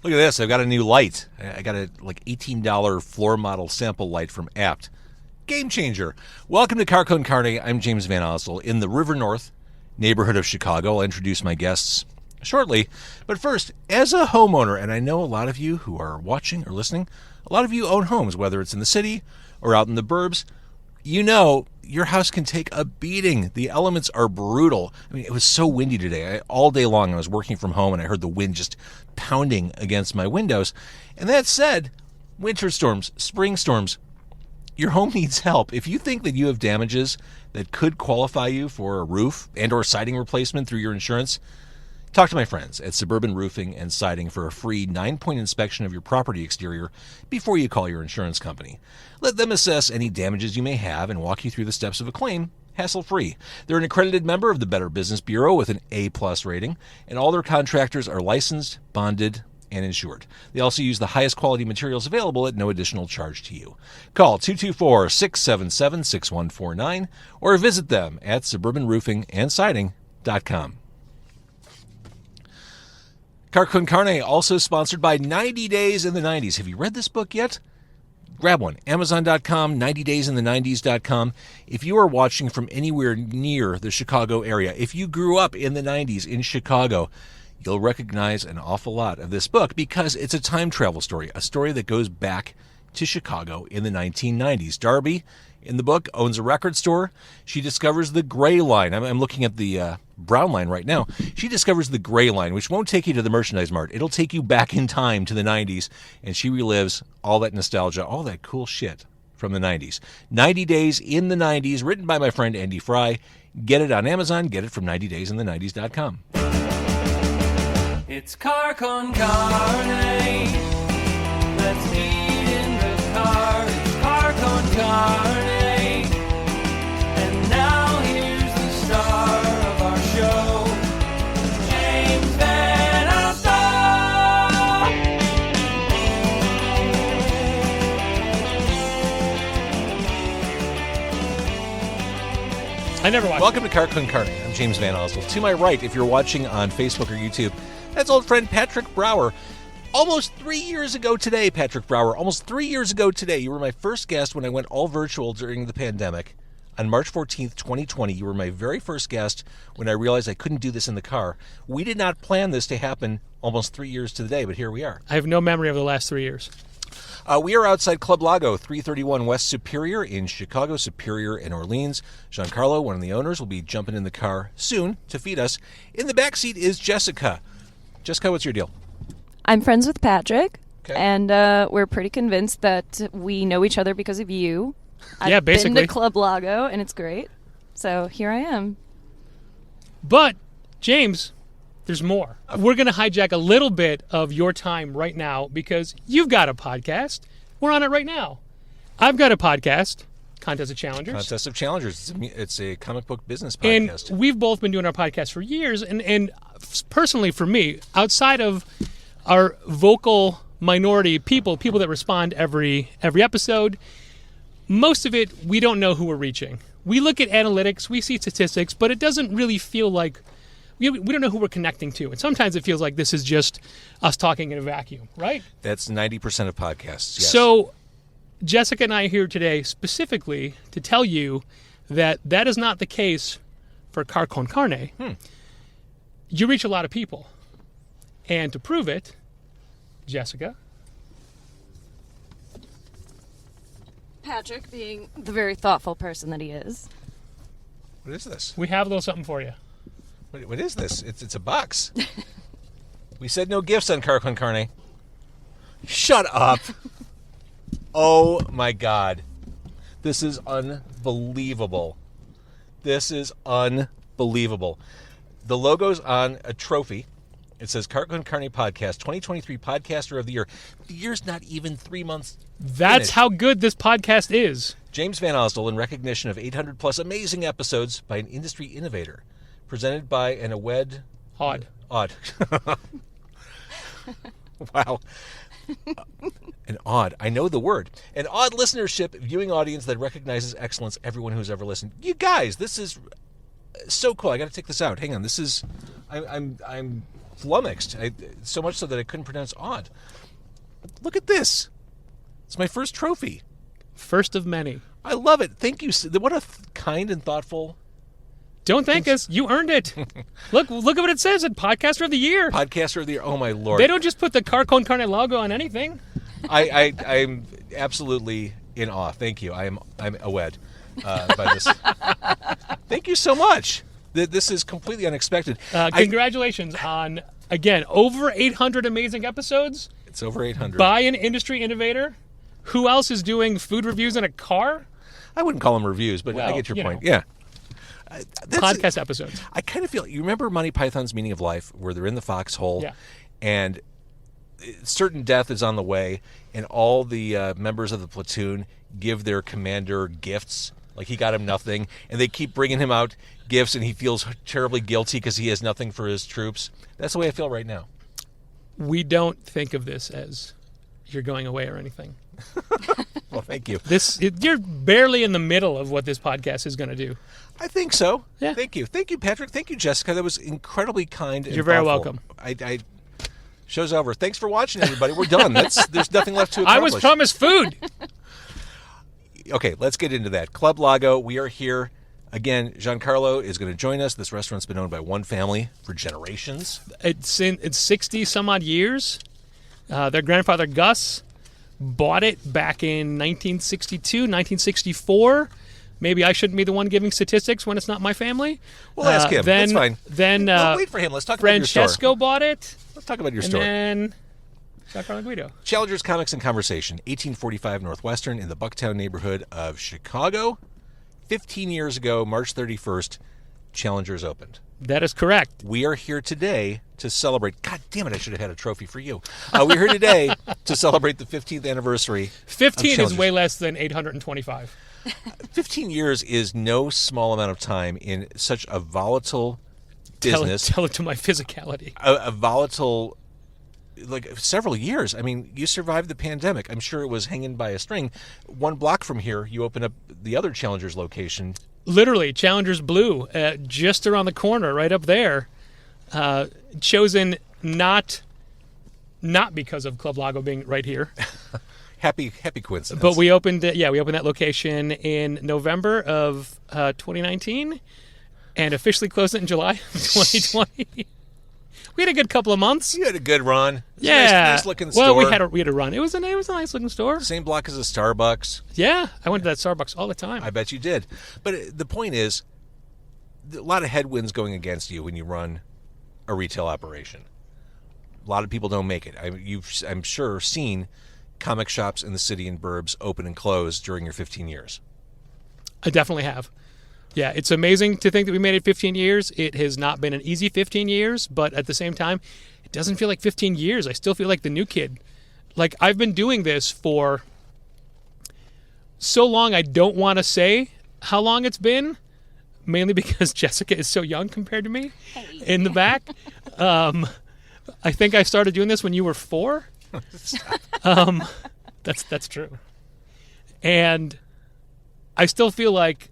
Look at this. I've got a new light. I got a $18 floor model sample light from Apt. Game changer. Welcome to Carco and Carne. I'm James Van Osel in the River North neighborhood of Chicago. I'll introduce my guests shortly. But first, as a homeowner, and I know a lot of you who are watching or listening, a lot of you own homes, whether it's in the city or out in the burbs. You know your house can take a beating. The elements are brutal. I mean, it was so windy today. All day long I was working from home and I heard the wind just pounding against my windows. And that said, winter storms, spring storms, your home needs help. If you think that you have damages that could qualify you for a roof and or siding replacement through your insurance, talk to my friends at Suburban Roofing and Siding for a free 9-point inspection of your property exterior before you call your insurance company. Let them assess any damages you may have and walk you through the steps of a claim, hassle-free. They're an accredited member of the Better Business Bureau with an A+ rating, and all their contractors are licensed, bonded, and insured. They also use the highest quality materials available at no additional charge to you. Call 224-677-6149 or visit them at suburbanroofingandsiding.com. Carco and Carne, also sponsored by 90 Days in the 90s. Have you read this book yet? Grab one. Amazon.com, 90daysinthe90s.com. If you are watching from anywhere near the Chicago area, if you grew up in the 90s in Chicago, you'll recognize an awful lot of this book because it's a time travel story, a story that goes back to Chicago in the 1990s. Darby, in the book, owns a record store. She discovers the gray line. I'm looking at the brown line right now. She discovers the gray line, which won't take you to the merchandise mart. It'll take you back in time to the 90s, and she relives all that nostalgia, all that cool shit from the 90s. 90 Days in the 90s, written by my friend Andy Fry. Get it on Amazon. Get it from 90daysinthe90s.com. It's car con carne. Let's eat in the car. It's car con carne. And now here's the star of our show, James Van Osel. I never watched. Welcome to Carco and Carne. I'm James Van Osel. To my right, if you're watching on Facebook or YouTube, that's old friend Patrick Brower. Almost 3 years ago today, Patrick Brower, almost 3 years ago today, you were my first guest when I went all virtual during the pandemic. On March 14th, 2020, you were my very first guest when I realized I couldn't do this in the car. We did not plan this to happen almost 3 years to the day, but here we are. I have no memory of the last 3 years. We are outside Club Lago, 331 West Superior in Chicago, Superior, and Orleans. GianCarlo, one of the owners, will be jumping in the car soon to feed us. In the back seat is Jessica. Jessica, what's your deal? I'm friends with Patrick, Okay. and we're pretty convinced that we know each other because of you. Yeah, I've basically. been to Club Lago, and it's great. So here I am. But, James, there's more. We're going to hijack a little bit of your time right now because you've got a podcast. We're on it right now. I've got a podcast, Contest of Challengers. Contest of Challengers. It's a comic book business And podcast. we've both been doing our podcast for years. And personally, for me, outside of our vocal minority people that respond every episode, most of it, we don't know who we're reaching. We look at analytics, we see statistics, but it doesn't really feel like we don't know who we're connecting to. And sometimes it feels like this is just us talking in a vacuum, right? That's 90% of podcasts, yes. So Jessica and I are here today specifically to tell you that that is not the case for Car Con Carne. You reach a lot of people. And to prove it, Jessica. Patrick, being the very thoughtful person that he is. What is this? We have a little something for you. What is this? It's a box. We said no gifts on Carco and Carne. Shut up. Oh, my God. This is unbelievable. This is unbelievable. The logo's on a trophy. It says Carco and Carne Podcast, 2023 Podcaster of the Year. The year's not even 3 months That's finished. how good this podcast is. James Van Osel, in recognition of 800 plus amazing episodes by an industry innovator, presented by an Odd. Wow. An odd. I know the word. An odd listenership viewing audience that recognizes excellence. Everyone who's ever listened. You guys, this is so cool. I got to take this out. Hang on. This is. I'm flummoxed. So much so that I couldn't pronounce odd. Look at this. It's my first trophy. First of many. I love it. Thank you. What a kind and thoughtful... Don't thank us. You earned it. Look at what it says. Podcaster of the Year. Podcaster of the Year. Oh, my Lord. They don't just put the Car Con Carne logo on anything. I'm absolutely in awe. Thank you. I'm awed by this. Thank you so much. This is completely unexpected. Congratulations on, again, over 800 amazing episodes. It's over 800. By an industry innovator. Who else is doing food reviews in a car? I wouldn't call them reviews, but I Well, get your point. know. Yeah. Podcast episodes. I kind of feel, you remember Monty Python's Meaning of Life, where they're in the foxhole, Yeah. and certain death is on the way, and all the members of the platoon give their commander gifts. Like, he got him nothing, and they keep bringing him out gifts, and he feels terribly guilty because he has nothing for his troops. That's the way I feel right now. We don't think of this as you're going away or anything. Well, thank you. You're barely in the middle of what this podcast is going to do. I think so. Yeah. Thank you. Thank you, Patrick. Thank you, Jessica. That was incredibly kind and You're very thoughtful. welcome. Show's over. Thanks for watching, everybody. We're done. There's nothing left to I accomplish. was promised food. Okay, let's get into that. Club Lago, we are here. Again, GianCarlo is going to join us. This restaurant's been owned by one family for generations. It's 60 some odd years. Their grandfather Gus bought it back in 1962, 1964. Maybe I shouldn't be the one giving statistics when it's not my family. We'll ask him. Then, That's fine. Then Wait for him. Let's talk about your store. Francesco bought it. Let's talk about your And store. then GianCarlo Guido. Challengers Comics and Conversation, 1845 Northwestern in the Bucktown neighborhood of Chicago. 15 years ago, March 31st, Challengers opened. That is correct. We are here today to celebrate. God damn it, I should have had a trophy for you. We're here today to celebrate the 15th anniversary. 15 is Challengers. way less than 825. 15 years is no small amount of time in such a volatile business. Tell it to my physicality. A volatile, like, several years. I mean, you survived the pandemic. I'm sure it was hanging by a string. One block from here, you open up the other Challengers location. Literally, Challengers Blue, just around the corner, right up there. Chosen not because of Club Lago being right here, Happy coincidence. but we opened that location in November of 2019, and officially closed it in July of 2020. We had a good couple of months. You had a good run. It's a Yeah, nice looking well, store. we had a run. It was a nice looking store. Same block as a Starbucks. Yeah, I went to that Starbucks all the time. I bet you did. But the point is, a lot of headwinds going against you when you run a retail operation. A lot of people don't make it. I'm sure, seen comic shops in the city and burbs open and close during your 15 years. I definitely have. Yeah, it's amazing to think that we made it 15 years. It has not been an easy 15 years, but at the same time, it doesn't feel like 15 years. I still feel like the new kid. Like, I've been doing this for so long, I don't want to say how long it's been, mainly because Jessica is so young compared to me in the back. I think I started doing this when you were 4. That's true. And I still feel like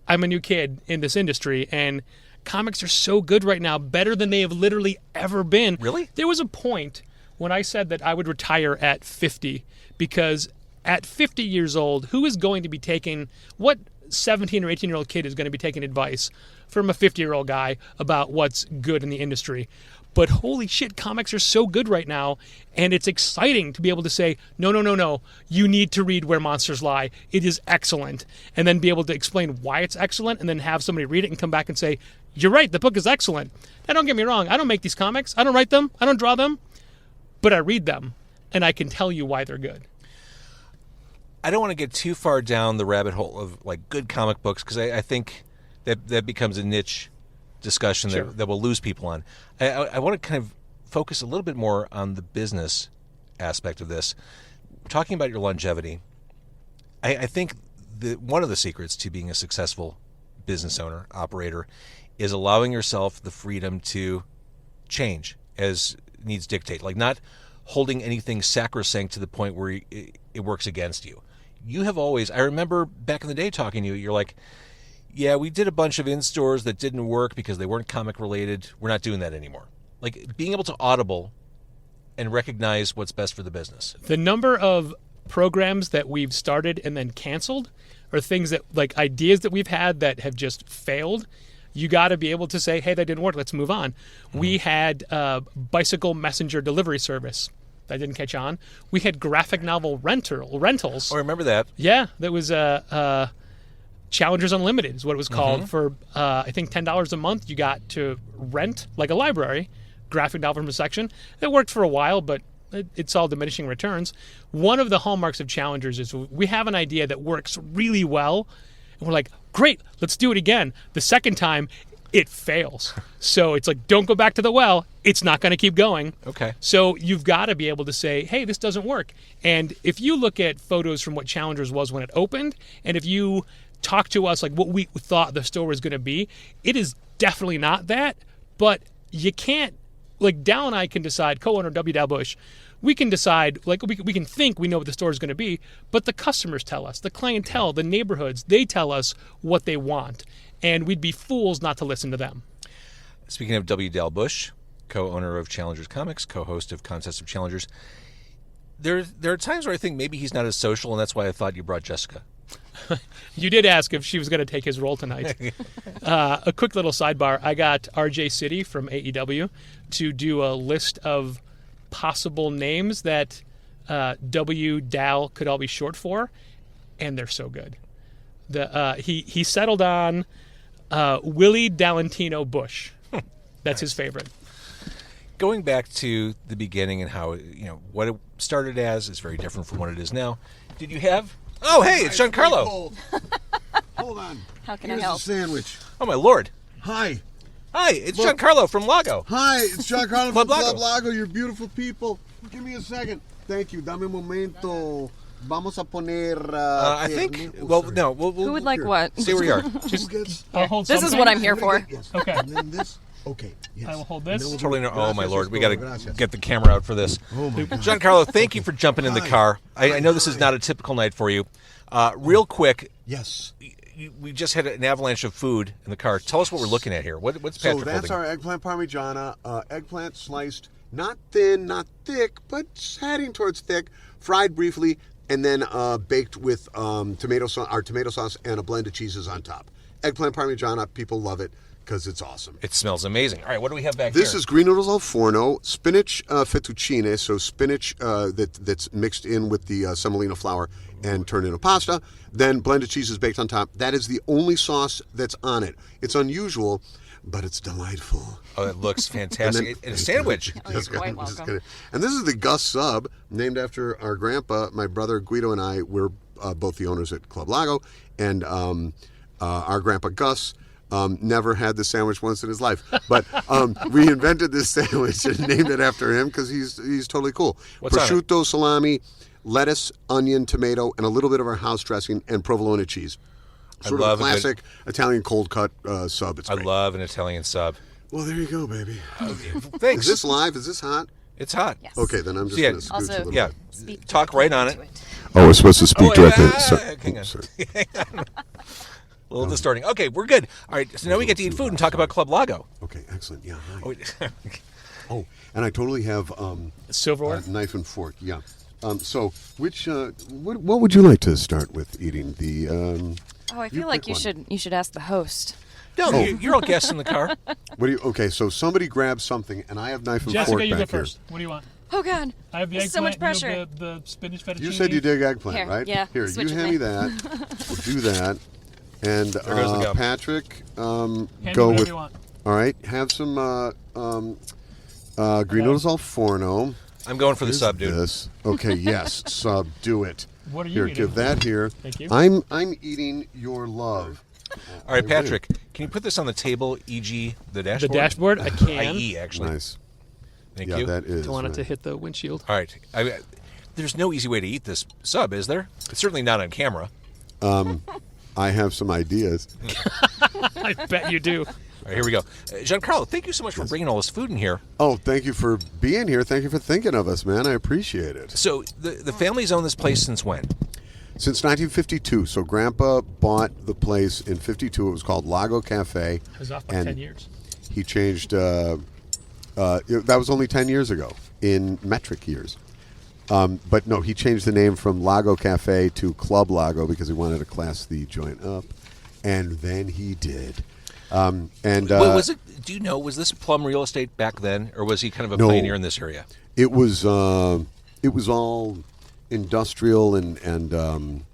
I'm a new kid in this industry, and comics are so good right now, better than they have literally ever been. Really? There was a point when I said that I would retire at 50, because at 50 years old, who is going to be taking, what 17 or 18-year-old kid is going to be taking advice from a 50-year-old guy about what's good in the industry? But holy shit, comics are so good right now, and it's exciting to be able to say, no, you need to read Where Monsters Lie. It is excellent. And then be able to explain why it's excellent, and then have somebody read it and come back and say, you're right, the book is excellent. Now, don't get me wrong, I don't make these comics. I don't write them. I don't draw them. But I read them, and I can tell you why they're good. I don't want to get too far down the rabbit hole of, like, good comic books, because I think that becomes a niche discussion Sure. that will lose people on. I want to kind of focus a little bit more on the business aspect of this. Talking about your longevity, I think one of the secrets to being a successful business owner, operator, is allowing yourself the freedom to change as needs dictate. Like, not holding anything sacrosanct to the point where it works against you. You have always, I remember back in the day talking to you, you're like, yeah, we did a bunch of in-stores that didn't work because they weren't comic related. We're not doing that anymore. Like being able to audible and recognize what's best for the business. The number of programs that we've started and then canceled, or things that, like, ideas that we've had that have just failed, you got to be able to say, hey, that didn't work, let's move on. We had bicycle messenger delivery service. That didn't catch on. We had graphic novel rentals. Oh, I remember that. Yeah, that was Challengers Unlimited is what it was called. For, I think, $10 a month, you got to rent, like a library, graphic novel from a section. It worked for a while, but it's all diminishing returns. One of the hallmarks of Challengers is we have an idea that works really well, and we're like, great, let's do it again. The second time, it fails. So it's like, don't go back to the well. It's not going to keep going. Okay. So you've got to be able to say, hey, this doesn't work. And if you look at photos from what Challengers was when it opened, and if you talk to us like what we thought the store was going to be, it is definitely not that. But you can't, like, Dal and I can decide, co-owner W. Dal Bush, we can decide, like, we can think we know what the store is going to be, but the customers tell us, the clientele, the neighborhoods, they tell us what they want. And we'd be fools not to listen to them. Speaking of W. Dal Bush, co-owner of Challengers Comics, co-host of Contest of Challengers, there are times where I think maybe he's not as social, and that's why I thought you brought Jessica. You did ask if she was going to take his role tonight. A quick little sidebar. I got RJ City from AEW to do a list of possible names that W. Dal could all be short for, and they're so good. He settled on Willie Dalentino Bush. That's his favorite. Going back to the beginning and how, what it started as is very different from what it is now. Did you have... Oh, hey, it's GianCarlo. Hold on. How can Here's I help? a sandwich. Oh, my Lord. Hi. Hi, it's Look. GianCarlo from Lago. Hi, it's GianCarlo Club from Lago. Club Lago. You're beautiful people. Give me a second. Thank you. Dame un momento. Vamos a poner... I think... Well, no. We'll Who would like what? Stay where you are. Who gets... I'll hold This is something. what I'm here for. Yes. Okay. And then this. Okay. Yes. I will hold And this. then we'll Totally do- no. Oh, my Gracias, Lord. We got to gracias. get the camera out for this. Oh, my God. GianCarlo, thank you for jumping in the Hi. car. I know this is not a typical night for you. Real quick, Yes. we just had an avalanche of food in the car. Tell us what we're looking at here. What's So Patrick that's holding? our eggplant parmigiana. Eggplant sliced, not thin, not thick, but heading towards thick. Fried briefly, and then baked with tomato sauce and a blend of cheeses on top. Eggplant parmigiana, people love it because it's awesome. It smells amazing. All right, what do we have back This here? is green noodles al forno, spinach fettuccine, so spinach that's mixed in with the semolina flour and turned into pasta. Then blended cheeses baked on top. That is the only sauce that's on it. It's unusual, but it's delightful. Oh, that looks fantastic. And a sandwich. Oh, you're quite Just welcome. kidding. And this is the Gus sub, named after our grandpa. My brother Guido and I were both the owners at Club Lago, and our grandpa Gus never had this sandwich once in his life. But we invented this sandwich and named it after him because he's totally cool. What's on it? Prosciutto, salami, lettuce, onion, tomato, and a little bit of our house dressing and provolone cheese. Sort of love a a good- classic Italian cold cut sub. It's I great. love an Italian sub. Well, there you go, baby. Thanks. Is this live? Is this hot? It's hot. Yes. Okay, then I'm just Yeah. going to scooch Also, a little Yeah. bit. Speak Talk right on into it. Oh, we're supposed to speak Oh, directly. yeah. Sorry. Hang on. Sorry. A little distorting. Okay, we're good. All right, so now we get to eat food and talk about Club Lago. Okay, excellent. Yeah. Hi. Oh, wait. Oh, and I totally have Silverware. knife and fork. Yeah. So, which what would you like to start with eating? The Oh, I You feel like pick one. you should ask the host. No, you're all guests in the car. what do you? Okay, so somebody grab something, and I have knife and Jessica, fork you go back here. first. What do you want? Oh God. I have the There's so much eggplant, you pressure. have the spinach fettuccine. You said you dig eggplant, Here, right? yeah, Here, switch you with hand me. me that. We'll do that. And goes the gum. Patrick, Hand me go whatever with. you want. All right, have some green noodles al forno. I'm going for the Here's sub, dude. This. Okay, yes, sub, do it. What are you Here, eating? give that here. Thank you. I'm eating your love. All right, Patrick, can you put this on the table, e.g. the The dashboard? dashboard, I can. IE, actually. Nice. Thank Yeah, you. that is. Don't want it to right. hit the windshield. All right. There's no easy way to eat this sub, is there? It's certainly not on camera. I have some ideas. I bet you do. All right, here we go. Giancarlo, thank you so much for bringing all this food in here. Oh, thank you for being here. Thank you for thinking of us, man. I appreciate it. So the family's owned this place since when? Since 1952. So Grandpa bought the place in 52. It was called Lago Cafe. I was off by and 10 years. He changed That was only 10 years ago in metric years. But no, he changed the name from Lago Cafe to Club Lago because he wanted to class the joint up, and then he did. Was it? Do you know? Was this Plum Real Estate back then, or was he kind of a pioneer in this area? It was all industrial and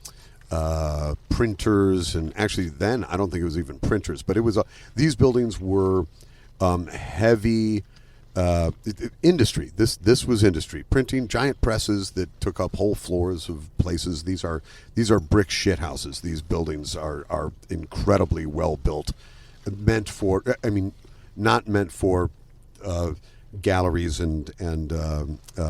printers, and actually then I don't think it was even printers, but it was these buildings were heavy industry. This was industry, printing, giant presses that took up whole floors of places. These are brick shit houses. These buildings are incredibly well built, not meant for galleries and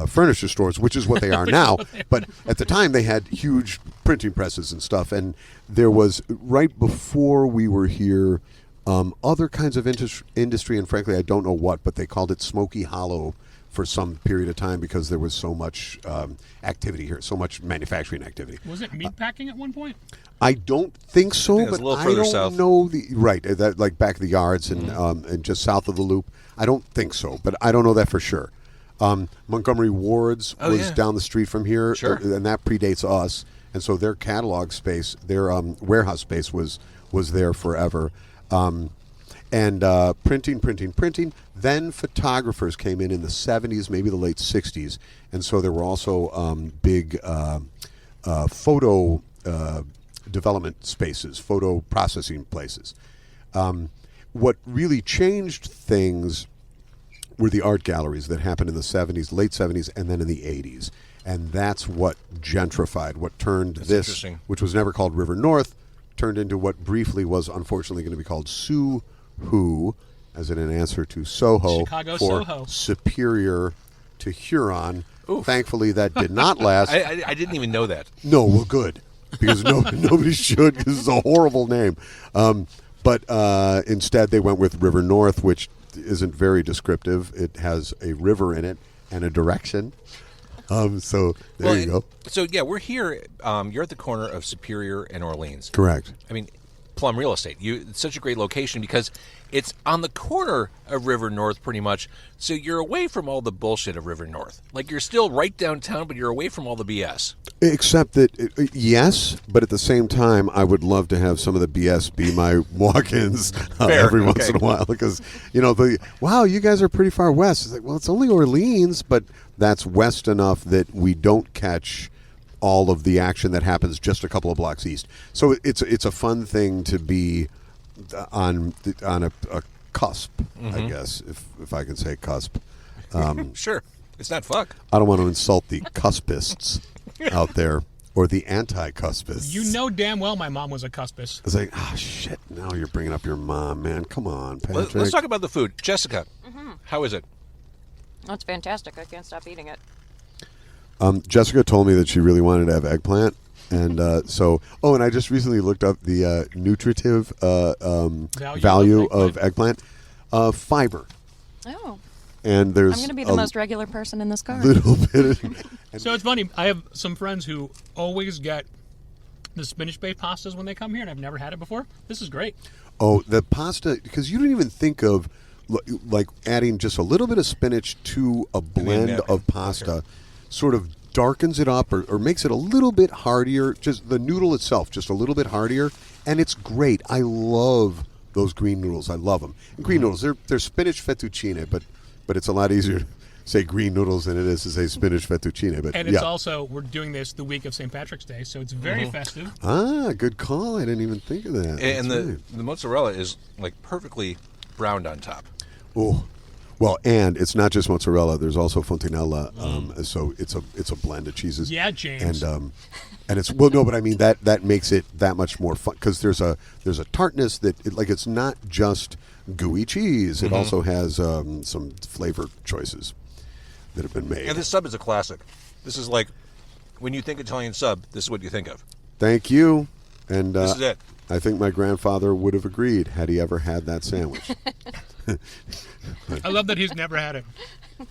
furniture stores, which is what they are now. But at the time, they had huge printing presses and stuff. And there was, right before we were here, other kinds of industry, and frankly, I don't know what, but they called it Smoky Hollow for some period of time because there was so much activity here, so much manufacturing activity. Was it meatpacking at one point? I don't think so, I think but I don't south. know that like back of the yards and just south of the Loop. I don't think so, but I don't know that for sure. Montgomery Ward's was down the street from here, and that predates us, and so their catalog space, their warehouse space was there forever. And printing. Then photographers came in the 70s, maybe the late 60s, and so there were also big photo development spaces, photo processing places. What really changed things were the art galleries that happened in the 70s, late 70s, and then in the 80s. And that's what gentrified, what turned this, which was never called River North, turned into what briefly was unfortunately going to be called Soo-Hoo, as in an answer to Soho, Chicago for Soho. superior to Huron. Oof. Thankfully, that did not last. I didn't even know that. No, well, good, because nobody should, because it's a horrible name. But instead, they went with River North, which isn't very descriptive. It has a river in it and a direction. So there you go. So yeah, we're here. You're at the corner of Superior and Orleans. Correct. I mean, Plum Real Estate. It's such a great location because it's on the corner of River North, pretty much. So you're away from all the bullshit of River North. Like, you're still right downtown, but you're away from all the BS. Except that, yes, but at the same time, I would love to have some of the BS be my walk-ins every once in a while. Because, wow, you guys are pretty far west. It's like, well, it's only Orleans, but that's west enough that we don't catch all of the action that happens just a couple of blocks east. So it's a fun thing to be on a cusp, I guess, if I can say cusp. Sure. It's not fuck. I don't want to insult the cuspists out there or the anti-cuspists. You know damn well my mom was a cuspist. It's like, shit, now you're bringing up your mom, man. Come on, Patrick. Let's talk about the food. Jessica, how is it? Oh, it's fantastic. I can't stop eating it. Jessica told me that she really wanted to have eggplant. And and I just recently looked up the nutritive value of eggplant. Fiber. Oh. And there's I'm going to be the most regular person in this car. Little bit. So it's funny. I have some friends who always get the spinach-based pastas when they come here, and I've never had it before. This is great. Oh, the pasta, because you don't even think of like adding just a little bit of spinach to a blend of pasta, sort of darkens it up or makes it a little bit heartier. Just the noodle itself, just a little bit heartier, and it's great. I love those green noodles. I love them. And green noodles, they're spinach fettuccine, but it's a lot easier to say green noodles than it is to say spinach fettuccine. But and it's also, we're doing this the week of St. Patrick's Day, so it's very festive. Ah, good call. I didn't even think of that. And the mozzarella is like perfectly browned on top. Oh, well, and it's not just mozzarella. There's also fontanella. So it's a blend of cheeses. Yeah, James. And it's but I mean that makes it that much more fun because there's a tartness that it's not just gooey cheese. It also has some flavor choices that have been made. And this sub is a classic. This is like, when you think Italian sub, this is what you think of. Thank you. And this is it. I think my grandfather would have agreed had he ever had that sandwich. I love that he's never had it.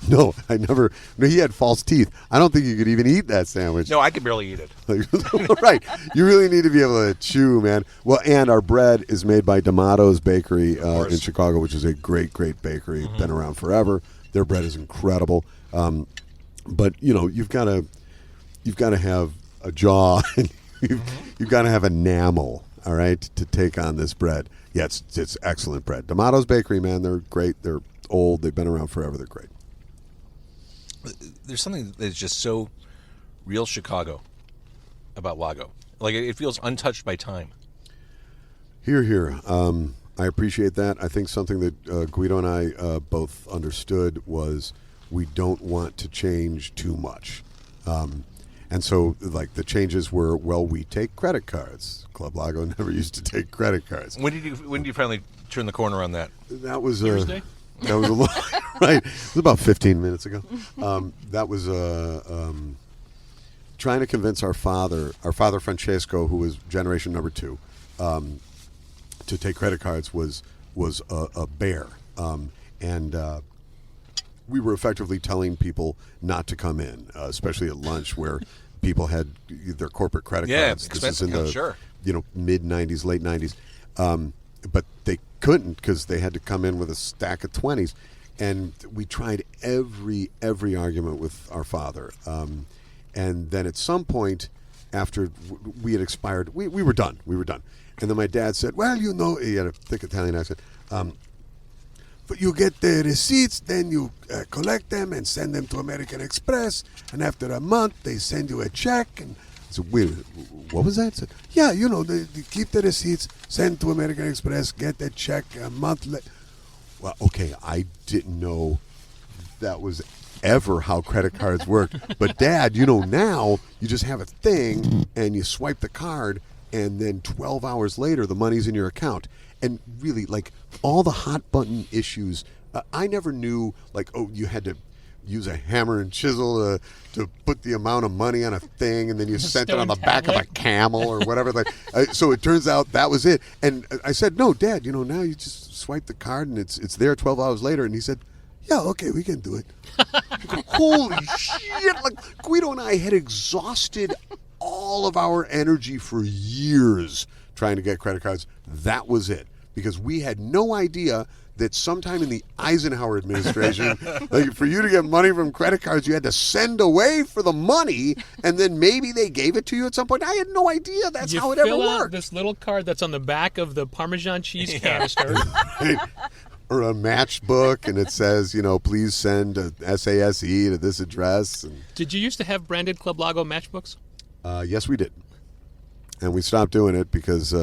No, I never. No, he had false teeth. I don't think you could even eat that sandwich. No, I could barely eat it. Right. You really need to be able to chew, man. Well, and our bread is made by D'Amato's Bakery in Chicago, which is a great, great bakery. Been around forever. Their bread is incredible. But you've got to have a jaw and you've got to have enamel, all right, to take on this bread. Yeah, it's excellent bread. D'Amato's Bakery, man, they're great. They're old. They've been around forever. They're great. There's something that's just so real Chicago about Lago. Like, it feels untouched by time. Here. I appreciate that. I think something that Guido and I both understood was we don't want to change too much. And so, like, the changes were, we take credit cards. Club Lago never used to take credit cards. When did you finally turn the corner on that? That was Thursday? That was a lot, right? It was about 15 minutes ago. That was trying to convince our father Francesco, who was generation number 2, to take credit cards was a bear. And we were effectively telling people not to come in, especially at lunch where people had their corporate credit cards. This is in the sure. mid 90s, late 90s. But they couldn't because they had to come in with a stack of 20s. And we tried every argument with our father. And then at some point, after we had expired, we were done. We were done. And then my dad said, well, he had a thick Italian accent. But you get the receipts, then you collect them and send them to American Express. And after a month, they send you a check. And I said, wait, what was that? I said, yeah, they keep the receipts, send to American Express, get the check a month later. Well, okay, I didn't know that was ever how credit cards worked. But Dad, now you just have a thing and you swipe the card and then 12 hours later the money's in your account. And really, like, all the hot button issues, I never knew, like, you had to use a hammer and chisel to put the amount of money on a thing, and then you sent it on the back of a camel or whatever. So it turns out that was it. And I said, no, Dad, now you just swipe the card and it's there 12 hours later. And he said, yeah, okay, we can do it. Holy shit. Like, Guido and I had exhausted all of our energy for years trying to get credit cards. That was it. Because we had no idea that sometime in the Eisenhower administration, like, for you to get money from credit cards, you had to send away for the money, and then maybe they gave it to you at some point. I had no idea that's how it ever You fill out worked. this little card that's on the back of the Parmesan cheese canister. Or a matchbook, and it says, please send a SASE to this address. And, Did you used to have branded Club Lago matchbooks? yes, we did. And we stopped doing it because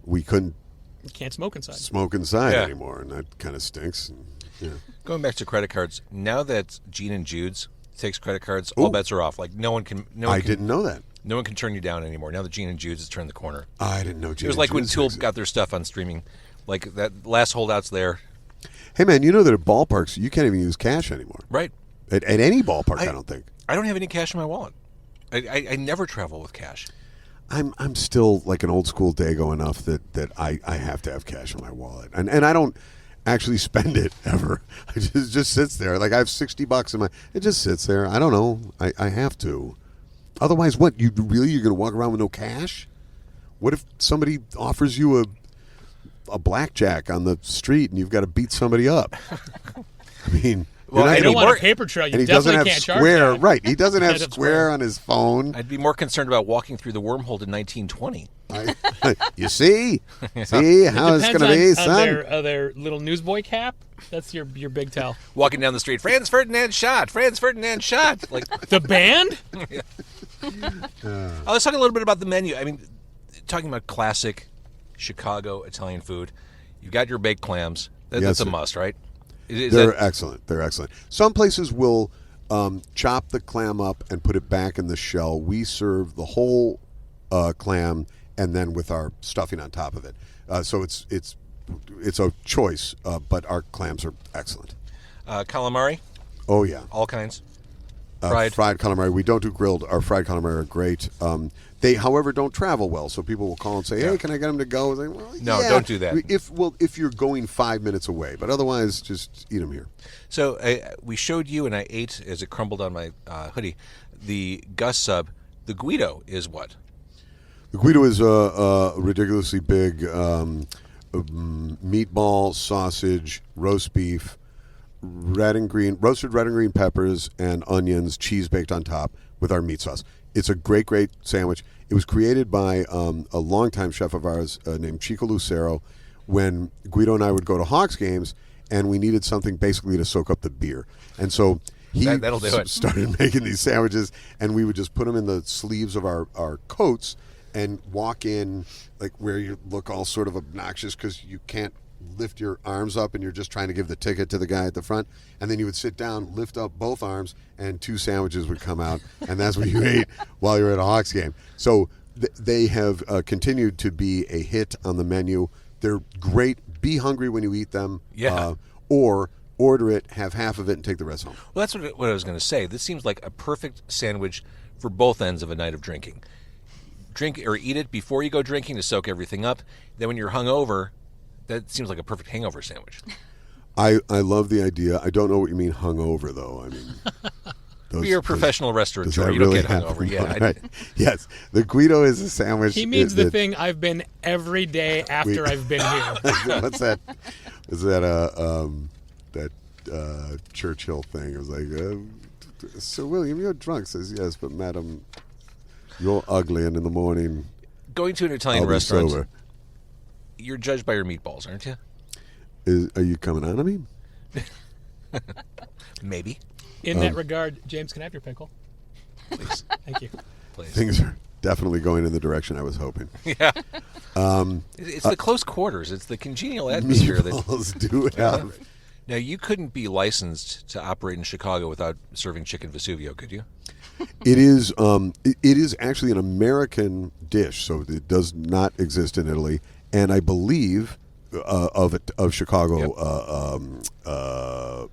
we couldn't You can't smoke inside. smoke inside Yeah. anymore, and that kind of stinks. And, yeah. Going back to credit cards, now that Gene and Jude's takes credit cards, all bets are off. Like, I didn't know that. No one can turn you down anymore. Now that Gene and Jude's has turned the corner. I didn't know. It was like when Tool got their stuff on streaming. Like, that last holdout's there. Hey, man, you know that at ballparks you can't even use cash anymore. Right. At any ballpark, I don't think. I don't have any cash in my wallet. I never travel with cash. I'm still like an old school Dago enough that I have to have cash in my wallet, and I don't actually spend it ever. It just sits there. Like, I have $60 in my. It just sits there. I don't know. I have to. Otherwise, what? You're going to walk around with no cash? What if somebody offers you a blackjack on the street and you've got to beat somebody up? I mean. Well, I I'd don't be want more- a paper trail. You And he definitely doesn't have can't charge Square, that. right? He doesn't have Head of Square on his phone. I'd be more concerned about walking through the wormhole to 1920. You see how it's Depends going to be, on son. their little newsboy cap. That's your big tell. Walking down the street, Franz Ferdinand shot. Franz Ferdinand shot. Like, The band? let's talk a little bit about the menu. I mean, talking about classic Chicago Italian food. You've got your baked clams. That's Yes, a sir. must, right? They're excellent. They're excellent. Some places will chop the clam up and put it back in the shell. We serve the whole clam and then with our stuffing on top of it. So it's a choice, but our clams are excellent. Calamari, Oh yeah, all kinds. fried calamari. We don't do grilled. Our fried calamari are great. They, however, don't travel well, so people will call and say, "Hey, can I get them to go?" Like, well, No, yeah. don't do that. If you're going 5 minutes away, but otherwise, just eat them here. So we showed you, and I ate as it crumbled on my hoodie, the Gus sub. The Guido is what? The Guido is a ridiculously big meatball, sausage, roast beef, roasted red and green peppers and onions, cheese baked on top with our meat sauce. It's a great, great sandwich. It was created by a longtime chef of ours named Chico Lucero when Guido and I would go to Hawks games, and we needed something basically to soak up the beer. And so he That'll do it. started making these sandwiches, and we would just put them in the sleeves of our coats and walk in like where you look all sort of obnoxious because you can't lift your arms up and you're just trying to give the ticket to the guy at the front, and then you would sit down, lift up both arms, and 2 sandwiches would come out, and that's what you ate while you're at a Hawks game. So they have continued to be a hit on the menu. They're great. Be hungry when you eat them. Yeah. Or order it, have half of it, and take the rest home. Well, that's what I was going to say. This seems like a perfect sandwich for both ends of a night of drinking. Drink or eat it before you go drinking to soak everything up. Then when you're hungover, that seems like a perfect hangover sandwich. I love the idea. I don't know what you mean hungover, though. I mean, You're a professional restaurateur. that You don't really get hungover. happen? Yeah. Right. Yes, the Guido is a sandwich. He means the thing I've been every day after I've been here. What's that? Is that Churchill thing? It was like, Sir William, you're drunk. Says yes, but madam, you're ugly, and in the morning Going to an Italian I'll be restaurant, sober. you're judged by your meatballs, aren't you? Are you coming on to me? Maybe. In that regard, James, can I have your pickle? Please. Thank you. Please. Things are definitely going in the direction I was hoping. Yeah. It's the close quarters. It's the congenial atmosphere that. Meatballs do have. Now, you couldn't be licensed to operate in Chicago without serving chicken Vesuvio, could you? It is actually an American dish, so it does not exist in Italy, and I believe of Chicago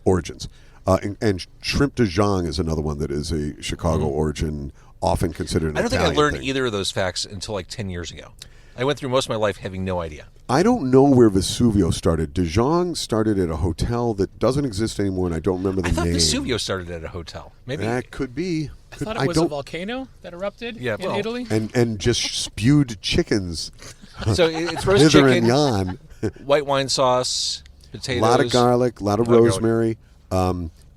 origins. And shrimp de Jong is another one that is a Chicago origin, often considered an I don't think I Italian learned thing. either of those facts until like 10 years ago. I went through most of my life having no idea. I don't know where Vesuvio started. De Jong started at a hotel that doesn't exist anymore, and I don't remember the I thought name. Vesuvio started at a hotel. Maybe. That could be. I thought it was a volcano that erupted in well, Italy. And just spewed chickens So it's roast hither and chicken, yon. white wine sauce, potatoes. A lot of garlic, a lot of A lot of rosemary.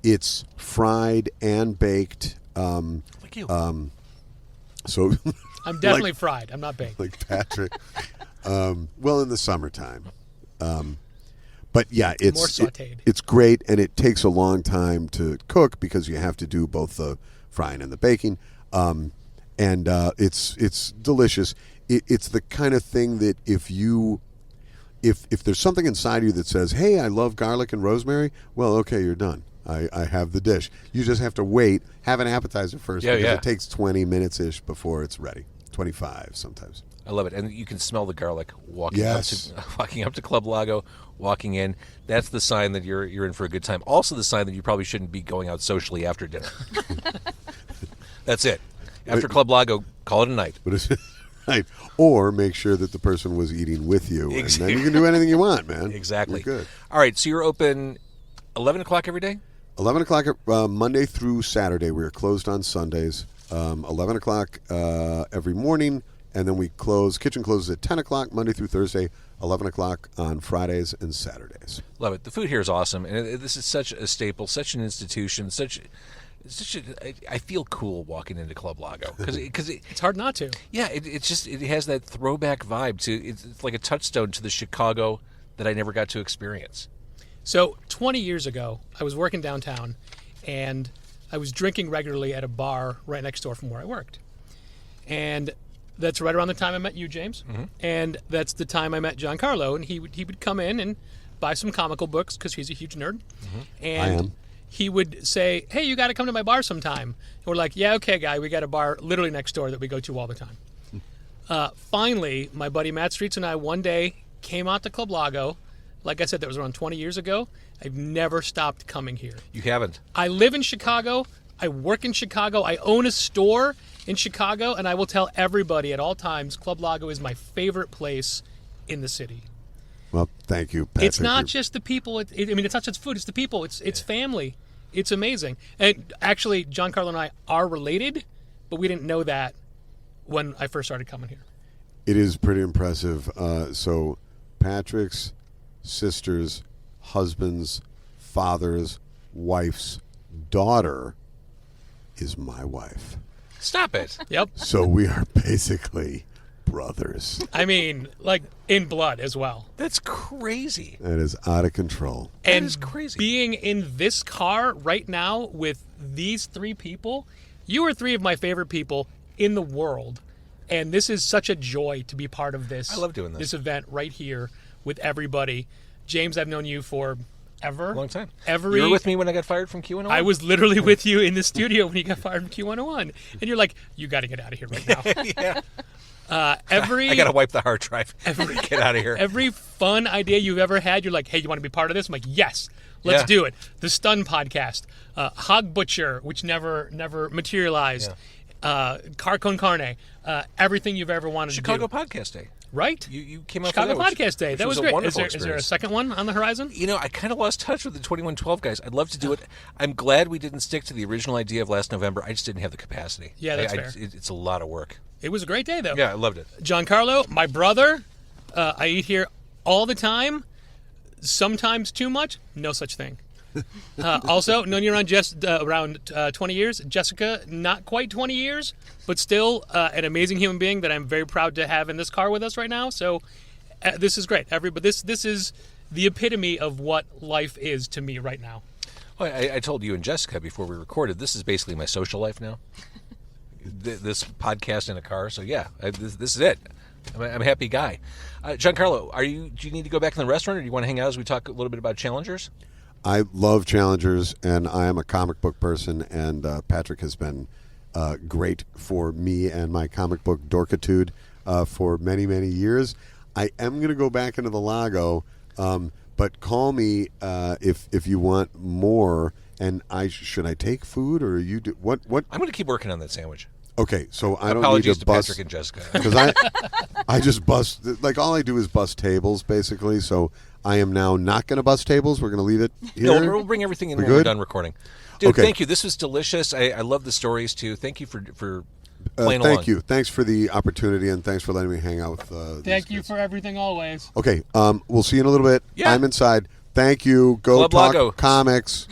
It's fried and baked. Like you. So, I'm definitely fried. I'm not baked. like Patrick. Well, in the summertime. But yeah, More sautéed. it's great, and it takes a long time to cook because you have to do both the frying and the baking. And it's delicious. It's the kind of thing that if there's something inside you that says, "Hey, I love garlic and rosemary," well, okay, you're done. I have the dish. You just have to wait, have an appetizer first, because it takes 20 minutes-ish before it's ready. 25 sometimes. I love it. And you can smell the garlic walking Yes. up to Club Lago, walking in. That's the sign that you're in for a good time. Also the sign that you probably shouldn't be going out socially after dinner. That's it. After Club Lago, call it a night. But it's right. Or make sure that the person was eating with you, and Exactly. then you can do anything you want, man. Exactly. You're good. All right, so you're open 11 o'clock every day? 11 o'clock Monday through Saturday. We are closed on Sundays. 11 o'clock every morning, and then we close. Kitchen closes at 10 o'clock Monday through Thursday. 11 o'clock on Fridays and Saturdays. Love it. The food here is awesome, and this is such a staple, such an institution, I feel cool walking into Club Lago because It's hard not to. yeah, it has that throwback vibe to it's like a touchstone to the Chicago that I never got to experience. So 20 years ago, I was working downtown, and I was drinking regularly at a bar right next door from where I worked. And that's right around the time I met you, James. Mm-hmm. And that's the time I met GianCarlo, and he would come in and buy some comical books because he's a huge nerd. And I am. he would say, "Hey, you got to come to my bar sometime." And we're like, "Yeah, okay, guy. We got a bar literally next door that we go to all the time." Finally, my buddy Matt Streets and I one day came out to Club Lago. Like I said, that was around 20 years ago. I've never stopped coming here. You haven't. I live in Chicago. I work in Chicago. I own a store in Chicago, and I will tell everybody at all times, Club Lago is my favorite place in the city. Well, thank you, Patrick. It's not just the people. It's not just food. It's the people. It's family. It's amazing. And actually, GianCarlo and I are related, but we didn't know that when I first started coming here. It is pretty impressive. So Patrick's sister's husband's father's wife's daughter is my wife. Stop it. Yep. So we are basically brothers. I mean, like in blood as well. That's crazy. That is out of control. And is crazy. being in this car right now with these three people, you are three of my favorite people in the world. And this is such a joy to be part of this. I love doing this. This event right here with everybody. James, I've known you for ever. Long time. You You were with me when I got fired from Q101? I was literally with you in the studio when you got fired from Q101. And you're like, you got to get out of here right now. Yeah. Every I got to wipe the hard drive. Get out of here. Every fun idea you've ever had, you're like, hey, you want to be part of this? I'm like, yes, let's Yeah. do it. The Stun podcast, Hog Butcher, which never materialized, Car Con Carne, everything you've ever wanted Chicago to do. Podcast Day. Right? You came out Chicago for that, Podcast Day. which That was a great. wonderful Is there a experience. second one on the horizon? You know, I kind of lost touch with the 2112 guys. I'd love to do it. I'm glad we didn't stick to the original idea of last November. I just didn't have the capacity. Yeah, that's fair. It's a lot of work. It was a great day, though. Yeah, I loved it. GianCarlo, my brother, I eat here all the time, sometimes too much, no such thing. Also, known you around 20 years. Jessica, not quite 20 years, but still an amazing human being that I'm very proud to have in this car with us right now. So this is great. But this is the epitome of what life is to me right now. Well, I told you and Jessica before we recorded, this is basically my social life now. This podcast in a car. So yeah, this is it. I'm a happy guy. GianCarlo, do you need to go back in the restaurant, or do you want to hang out as we talk a little bit about Challengers? I love Challengers, and I am a comic book person, and Patrick has been great for me and my comic book dorkitude for many, many years. I am going to go back into the Lago, but call me if you want more. And should I take food, or you do what? I'm going to keep working on that sandwich. Okay, so I don't Apologies need to to bust Patrick and Jessica. because I just bust, like, all I do is bust tables basically. So I am now not going to bust tables. We're going to leave it here. No, we'll bring everything in We when we're good? done recording. Dude, Okay. thank you. This was delicious. I love the stories too. Thank you for playing along. Thank you. Thanks for the opportunity, and thanks for letting me hang out with these Thank you kids. for everything always. Okay, we'll see you in a little bit. Yeah. I'm inside. Thank you. Go Club talk Lago. comics.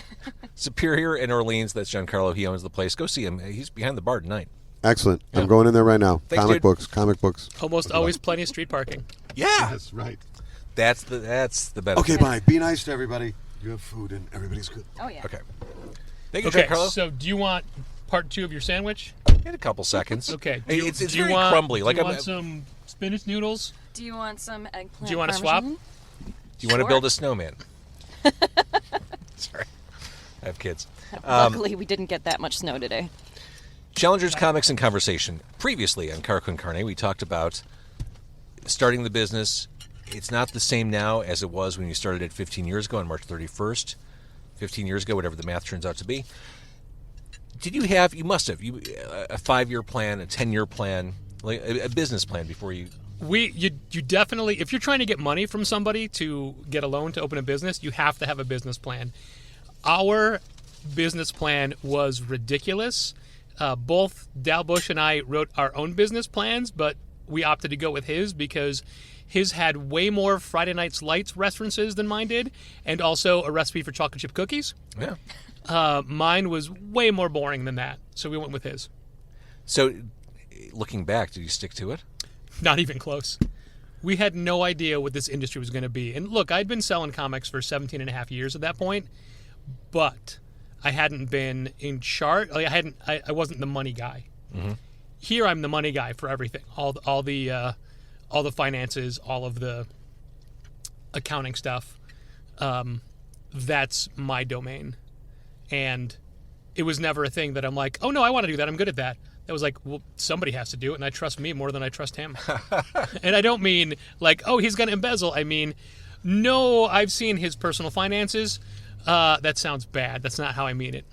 Superior in Orleans. That's GianCarlo. He owns the place. Go see him. He's behind the bar tonight. Excellent. I'm going in there right now. Thanks, comic dude. books. Comic books. Almost always plenty of street parking. Yeah, That's right. that's the benefit. Okay, bye. Be nice to everybody. You have food, and everybody's good. Oh, yeah. Okay. Thank you, Okay, GianCarlo. so do you want part 2 of your sandwich? In a couple seconds. Okay. Hey, it's do you very want, crumbly. Like do you I'm. want some spinach noodles? Do you want some eggplant? Do you want to swap? Parmesan? Do you want to Sure. build a snowman? Sorry, I have kids. Luckily, we didn't get that much snow today. Challengers, Comics, and Conversation. Previously on Car Con Carne, we talked about starting the business. It's not the same now as it was when you started it 15 years ago on March 31st. 15 years ago, whatever the math turns out to be. Did you have, you must have, a 5-year plan, a 10-year plan, like a business plan before you... You definitely, if you're trying to get money from somebody to get a loan to open a business, you have to have a business plan. Our business plan was ridiculous. Both Dal Bush and I wrote our own business plans, but we opted to go with his because his had way more Friday Night's Lights references than mine did, and also a recipe for chocolate chip cookies. Yeah. Mine was way more boring than that, so we went with his. So, looking back, did you stick to it? Not even close. We had no idea what this industry was going to be. And look, I'd been selling comics for 17 and a half years at that point, but I hadn't been in charge. Like I wasn't the money guy. Mm-hmm. Here, I'm the money guy for everything. All the finances, all of the accounting stuff. That's my domain. And it was never a thing that I'm like, oh no, I want to do that. I'm good at that. That was like, well, somebody has to do it, and I trust me more than I trust him. And I don't mean like, oh, he's going to embezzle. I mean, no, I've seen his personal finances. That sounds bad. That's not how I mean it.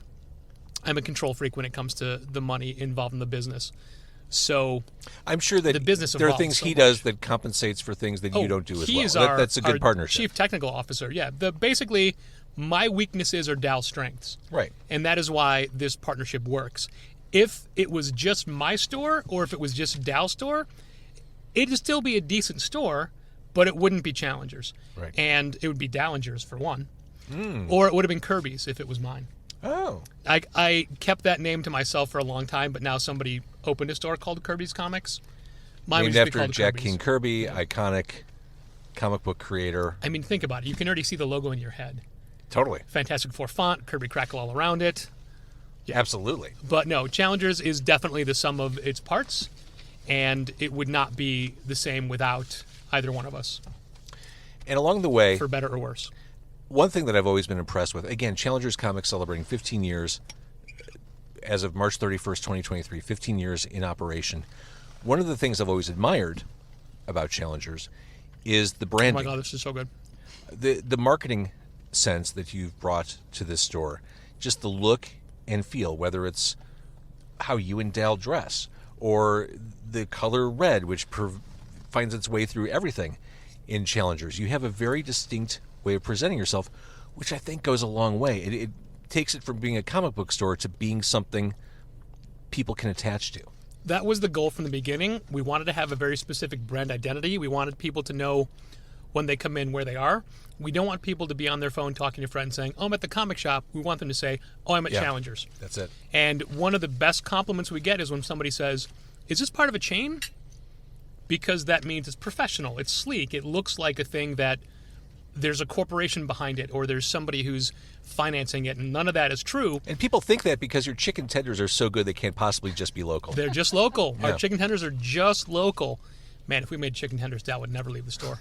I'm a control freak when it comes to the money involved in the business. So I'm sure that the business there are evolved things so he much. does that compensates for things that you don't do as he well. is our, That's a good our partnership. Chief technical officer. Yeah. Basically, my weaknesses are Dal's strengths. Right. And that is why this partnership works. If it was just my store or if it was just Dal's store, it'd still be a decent store, but it wouldn't be Challengers. Right. And it would be Dallinger's for one. Or it would have been Kirby's if it was mine. Oh. I kept that name to myself for a long time, but now somebody opened a store called Kirby's Comics. Mine Named would just be after called Jack Kirby's. King Kirby, iconic comic book creator. I mean, think about it. You can already see the logo in your head. Totally. Fantastic Four font, Kirby Crackle all around it. Absolutely. But no, Challengers is definitely the sum of its parts, and it would not be the same without either one of us, And along the way, for better or worse. one thing that I've always been impressed with, again, Challengers Comics celebrating 15 years as of March 31st, 2023, 15 years in operation. One of the things I've always admired about Challengers is the Oh branding. my God, this is so good. The marketing sense that you've brought to this store, just the look and feel, whether it's how you and Dal dress or the color red, which finds its way through everything in Challengers. You have a very distinct way of presenting yourself, which I think goes a long way. It takes it from being a comic book store to being something people can attach to. That was the goal from the beginning. We wanted to have a very specific brand identity. We wanted people to know when they come in where they are. We don't want people to be on their phone talking to friends saying, oh, I'm at the comic shop. We want them to say, oh, I'm at Yeah. Challengers. That's it. And one of the best compliments we get is when somebody says, is this part of a chain? Because that means it's professional, it's sleek, it looks like a thing that there's a corporation behind it or there's somebody who's financing it, and none of that is true. And people think that because your chicken tenders are so good they can't possibly just be local. They're just local. Yeah. Our chicken tenders are just local. Man, if we made chicken tenders, Dal would never leave the store.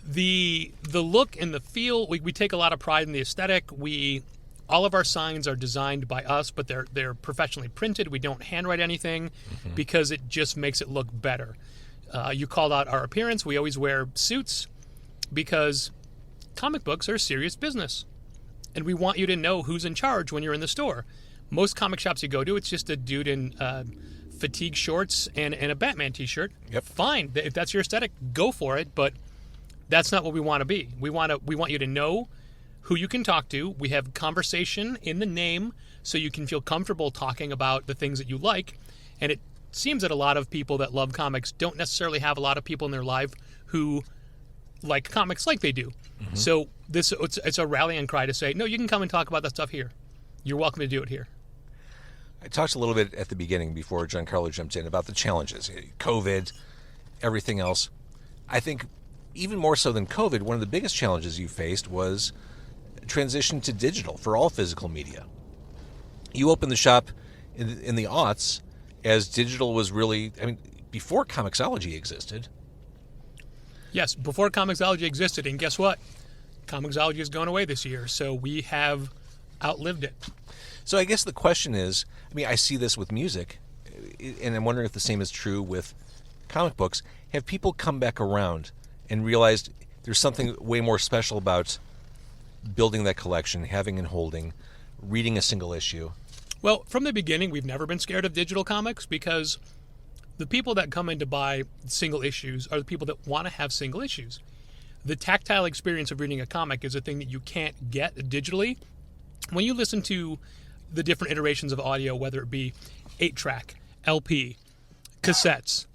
The look and the feel, we take a lot of pride in the aesthetic. All of our signs are designed by us, but they're professionally printed. We don't handwrite anything because it just makes it look better. You called out our appearance. We always wear suits because comic books are serious business. And we want you to know who's in charge when you're in the store. Most comic shops you go to, it's just a dude in fatigue shorts and a Batman t-shirt. Yep. Fine. If that's your aesthetic, go for it. But that's not what we want to be. We want you to know who you can talk to. We have conversation in the name so you can feel comfortable talking about the things that you like. And it seems that a lot of people that love comics don't necessarily have a lot of people in their life who like comics like they do. So it's a rallying cry to say, no, you can come and talk about that stuff here. You're welcome to do it here. I talked a little bit at the beginning before GianCarlo jumped in about the challenges, COVID, everything else. I think even more so than COVID, one of the biggest challenges you faced was transition to digital for all physical media. You opened the shop in the aughts as digital was really, before Comixology existed. Yes, before Comixology existed, and guess what? Comixology is going away this year, so we have outlived it. So I guess the question is, I see this with music, and I'm wondering if the same is true with comic books. Have people come back around and realized there's something way more special about building that collection, having and holding, reading a single issue? Well, from the beginning, we've never been scared of digital comics because the people that come in to buy single issues are the people that want to have single issues. The tactile experience of reading a comic is a thing that you can't get digitally. When you listen to the different iterations of audio, whether it be 8-track, LP, cassettes,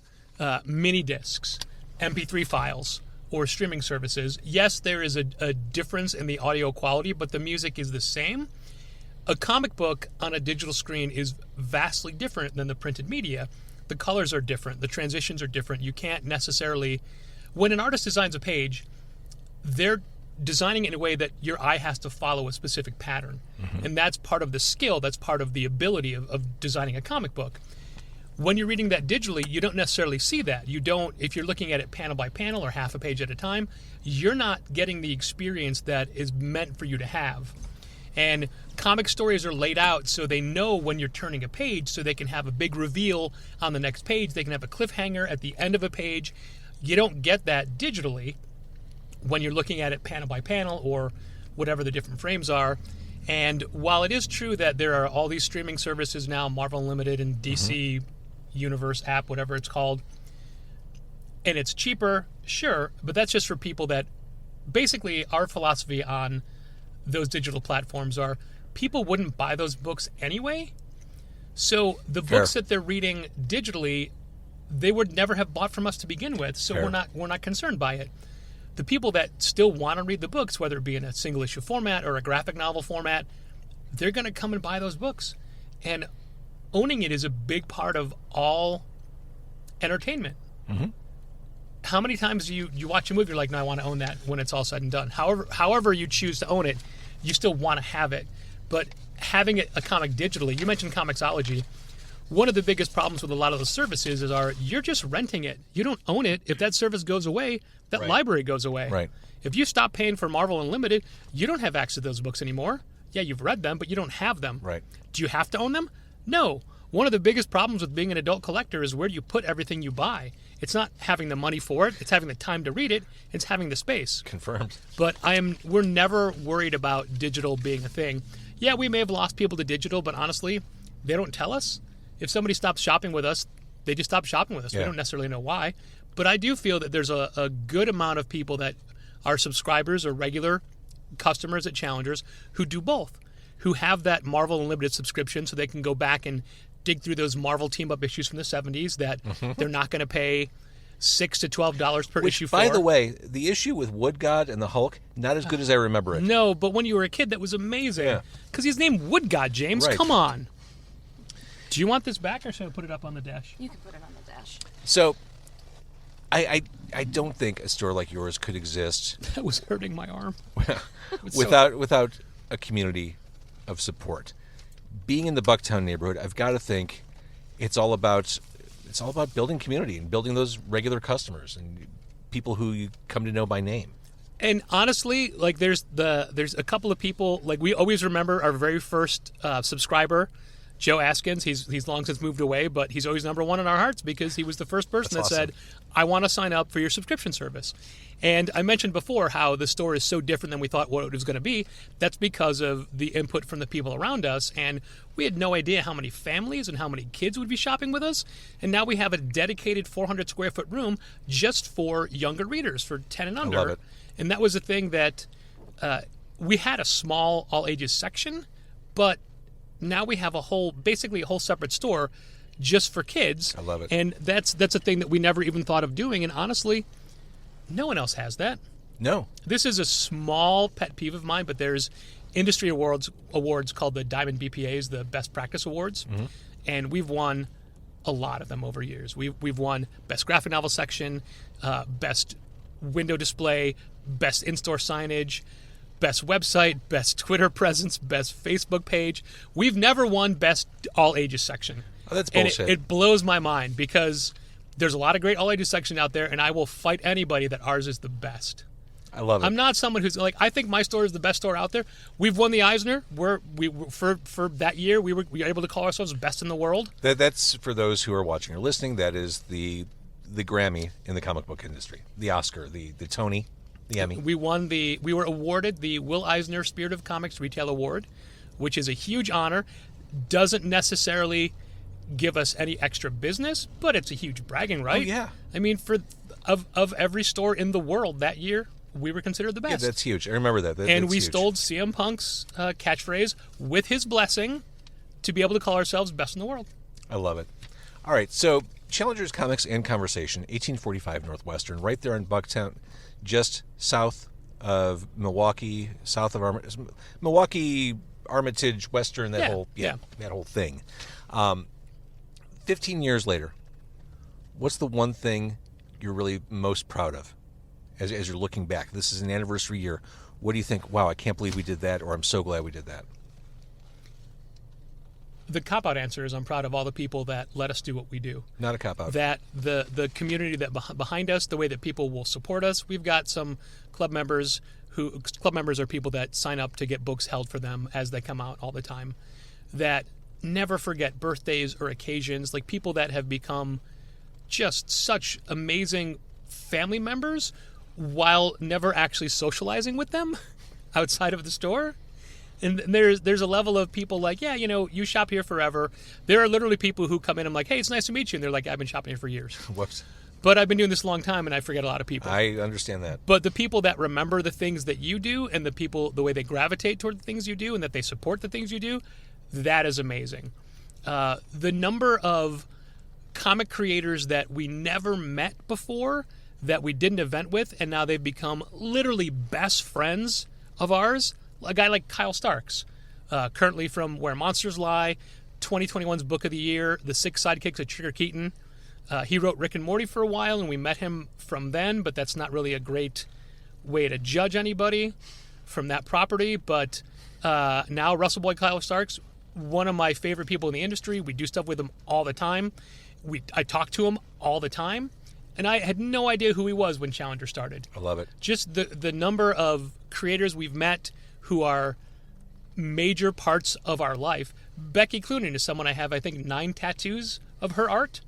mini discs, MP3 files, or streaming services, yes, there is a difference in the audio quality, but the music is the same. A comic book on a digital screen is vastly different than the printed media. The colors are different. The transitions are different. You can't necessarily... When an artist designs a page, they're designing it in a way that your eye has to follow a specific pattern. And that's part of the skill. That's part of the ability of designing a comic book. When you're reading that digitally, you don't necessarily see that. You don't, if you're looking at it panel by panel or half a page at a time, you're not getting the experience that is meant for you to have. And comic stories are laid out so they know when you're turning a page, so they can have a big reveal on the next page. They can have a cliffhanger at the end of a page. You don't get that digitally when you're looking at it panel by panel or whatever the different frames are. And while it is true that there are all these streaming services now, Marvel Unlimited and DC Universe app, whatever it's called, and it's cheaper, sure, but that's just for people that basically our philosophy on those digital platforms are people wouldn't buy those books anyway. So the Fair. books that they're reading digitally, they would never have bought from us to begin with. So Fair. we're not concerned by it. the people that still want to read the books, whether it be in a single issue format or a graphic novel format, they're going to come and buy those books. And owning it is a big part of all entertainment. Mm-hmm. How many times do you watch a movie, you're like, no, I want to own that when it's all said and done. However you choose to own it, you still want to have it. But having a comic digitally, you mentioned Comixology. One of the biggest problems with a lot of those services you're just renting it. You don't own it. If that service goes away, that Right. library goes away. Right. If you stop paying for Marvel Unlimited, you don't have access to those books anymore. Yeah, you've read them, but you don't have them. Right. Do you have to own them? No. One of the biggest problems with being an adult collector is where do you put everything you buy? It's not having the money for it. It's having the time to read it. It's having the space. Confirmed. But we're never worried about digital being a thing. Yeah, we may have lost people to digital, but honestly, they don't tell us. If somebody stops shopping with us, they just stop shopping with us. Yeah. We don't necessarily know why. But I do feel that there's a good amount of people that are subscribers or regular customers at Challengers who do both, who have that Marvel Unlimited subscription so they can go back and dig through those Marvel team-up issues from the 70s that they're not going to pay $6 to $12 per issue for. By the way, the issue with Wood God and the Hulk, not as good as I remember it. No, but when you were a kid, that was amazing. Yeah. Because he's named Wood God, James. Right. Come on. Do you want this back, or should I put it up on the dash? You can put it on the dash. So, I don't think a store like yours could exist That was hurting my arm. without a community of support. Being in the Bucktown neighborhood, I've got to think it's all about building community and building those regular customers and people who you come to know by name. And honestly, like there's a couple of people, like we always remember our very first subscriber, Joe Askins. He's long since moved away, but he's always number one in our hearts because he was the first person That's that said, I want to sign up for your subscription service. And I mentioned before how the store is so different than we thought what it was going to be. That's because of the input from the people around us. And we had no idea how many families and how many kids would be shopping with us. And now we have a dedicated 400 square foot room just for younger readers, for 10 and under. love it. And that was the thing that we had a small all ages section, but now we have basically a whole separate store just for kids. I love it. And that's a thing that we never even thought of doing. And honestly, no one else has that. No. This is a small pet peeve of mine, but there's industry awards called the Diamond BPAs, the Best Practice Awards, and we've won a lot of them over years. We've won Best Graphic Novel Section, Best Window Display, Best In-Store Signage, Best Website, Best Twitter Presence, Best Facebook Page. We've never won Best All Ages Section. Oh, that's And bullshit. it blows my mind because there's a lot of great all ages section out there, and I will fight anybody that ours is the best. I love it. I'm not someone who's like, I think my store is the best store out there. We've won the Eisner. For that year we were able to call ourselves best in the world. That's for those who are watching or listening. That is the Grammy in the comic book industry, the Oscar, the Tony, the Emmy. We were awarded the Will Eisner Spirit of Comics Retail Award, which is a huge honor. Doesn't necessarily give us any extra business, but it's a huge bragging right. Oh, yeah. I mean, of every store in the world that year, we were considered the Yeah, best. that's huge. I remember that. And that's we huge. stole CM Punk's catchphrase with his blessing to be able to call ourselves best in the world. I love it. All right, so Challengers Comics and Conversation, 1845 Northwestern, right there in Bucktown, just south of Milwaukee, south of Milwaukee, Armitage, Western, that whole thing. 15 years later, what's the one thing you're really most proud of as you're looking back? This is an anniversary year. What do you think, wow, I can't believe we did that, or I'm so glad we did that? The cop-out answer is I'm proud of all the people that let us do what we do. Not a cop-out. That the community that behind us, the way that people will support us. We've got some club members are people that sign up to get books held for them as they come out all the time, that never forget birthdays or occasions, like people that have become just such amazing family members while never actually socializing with them outside of the store. And there's a level of people like, yeah, you shop here forever. There are literally people who come in and I'm like, hey, it's nice to meet you. And they're like, I've been shopping here for years. Whoops. But I've been doing this a long time and I forget a lot of people. I understand that. But the people that remember the things that you do and the way they gravitate toward the things you do and that they support the things you do, that is amazing. The number of comic creators that we never met before that we did an event with, and now they've become literally best friends of ours. A guy like Kyle Starks, currently from Where Monsters Lie, 2021's Book of the Year, The Six Sidekicks of Trigger Keaton. He wrote Rick and Morty for a while, and we met him from then, but that's not really a great way to judge anybody from that property. But now Russell Boyd Kyle Starks, one of my favorite people in the industry. We do stuff with him all the time. I talk to him all the time, and I had no idea who he was when Challenger started. I love it. Just the number of creators we've met who are major parts of our life. Becky Cloonan is someone I have, I think, 9 tattoos of her art,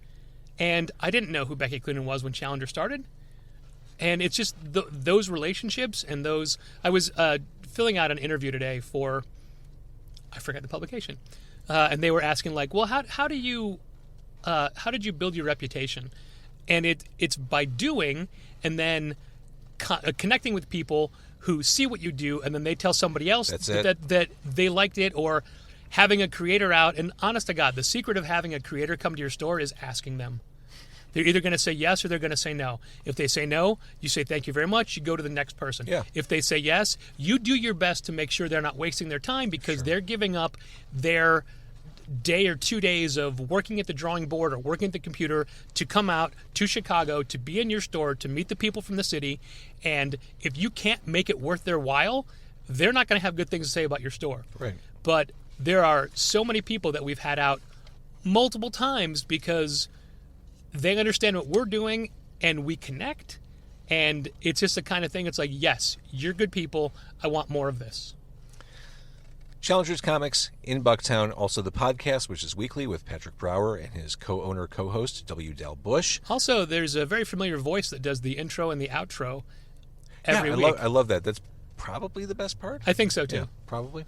and I didn't know who Becky Cloonan was when Challenger started. And it's just those relationships and those. I was filling out an interview today for, I forgot the publication, and they were asking like, well, how did you build your reputation? And it's by doing, and then connecting with people who see what you do, and then they tell somebody else that they liked it, or having a creator out. And honest to God, the secret of having a creator come to your store is asking them. They're either going to say yes or they're going to say no. If they say no, you say thank you very much. You go to the next person. Yeah. If they say yes, you do your best to make sure they're not wasting their time, because they're giving up their day or 2 days of working at the drawing board or working at the computer to come out to Chicago, to be in your store, to meet the people from the city. And if you can't make it worth their while, they're not going to have good things to say about your store. Right. But there are so many people that we've had out multiple times because they understand what we're doing and we connect. And it's just the kind of thing, it's like, yes, you're good people. I want more of this. Challengers Comics in Bucktown, also the podcast, which is weekly with Patrick Brower and his co-owner, co-host, W. Del Bush. Also, there's a very familiar voice that does the intro and the outro every week. I love that. That's probably the best part. I think so, too. Yeah, probably.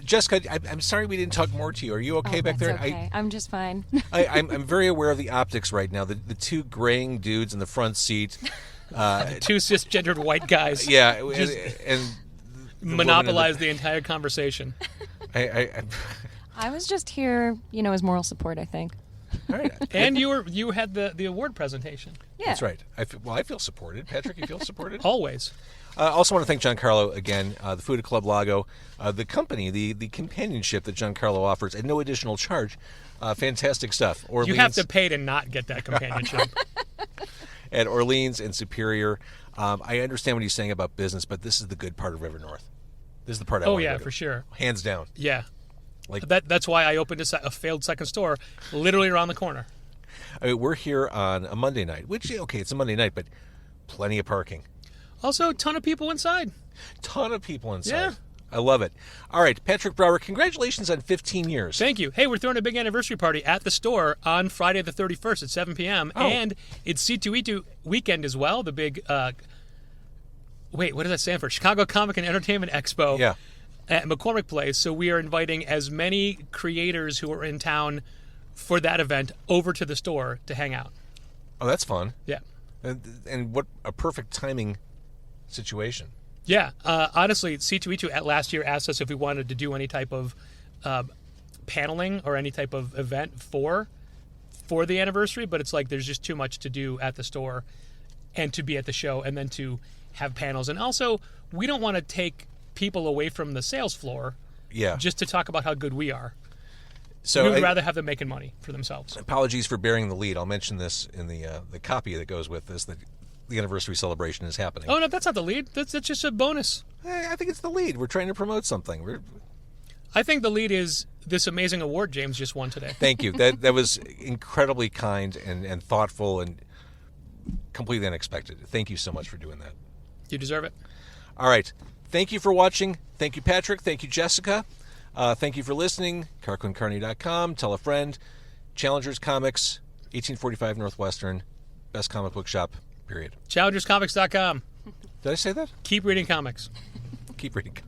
Jessica, I'm sorry we didn't talk more to you. Are you okay back there? Okay. I'm just fine. I'm very aware of the optics right now. The two graying dudes in the front seat. Two cisgendered white guys. Yeah, and monopolize the entire conversation. I was just here, as moral support, I think. All right. And you had the award presentation. Yeah. That's right. I feel supported. Patrick, you feel supported? Always. Also want to thank GianCarlo again, the food at Club Lago, the company, the companionship that GianCarlo offers at no additional charge. Fantastic stuff. You have to pay to not get that companionship. At Orleans and Superior. I understand what he's saying about business, but this is the good part of River North. This is the part I want to go to. For sure. Hands down. Yeah. That's why I opened a failed second store literally around the corner. I mean, we're here on a Monday night, which, okay, it's a Monday night, but plenty of parking. Also, a ton of people inside. Yeah. I love it. All right, Patrick Brower, congratulations on 15 years. Thank you. Hey, we're throwing a big anniversary party at the store on Friday the 31st at 7 p.m. Oh. And it's C2E2 weekend as well, the big, what does that stand for? Chicago Comic and Entertainment Expo. Yeah. At McCormick Place. So we are inviting as many creators who are in town for that event over to the store to hang out. Oh, that's fun. Yeah. And what a perfect timing situation. Yeah. Honestly, C2E2 at last year asked us if we wanted to do any type of paneling or any type of event for the anniversary, but it's like there's just too much to do at the store and to be at the show and then to have panels. And also, we don't want to take people away from the sales floor just to talk about how good we are. So we would rather have them making money for themselves. Apologies for bearing the lead. I'll mention this in the copy that goes with this, that the anniversary celebration is happening. Oh, no, that's not the lead. That's just a bonus. I think it's the lead. We're trying to promote something. I think the lead is this amazing award James just won today. Thank you. That was incredibly kind and thoughtful and completely unexpected. Thank you so much for doing that. You deserve it. All right. Thank you for watching. Thank you, Patrick. Thank you, Jessica. Thank you for listening. CarcoandCarney.com. Tell a friend. Challengers Comics, 1845 Northwestern. Best comic book shop, period. ChallengersComics.com. Did I say that? Keep reading comics. Keep reading comics.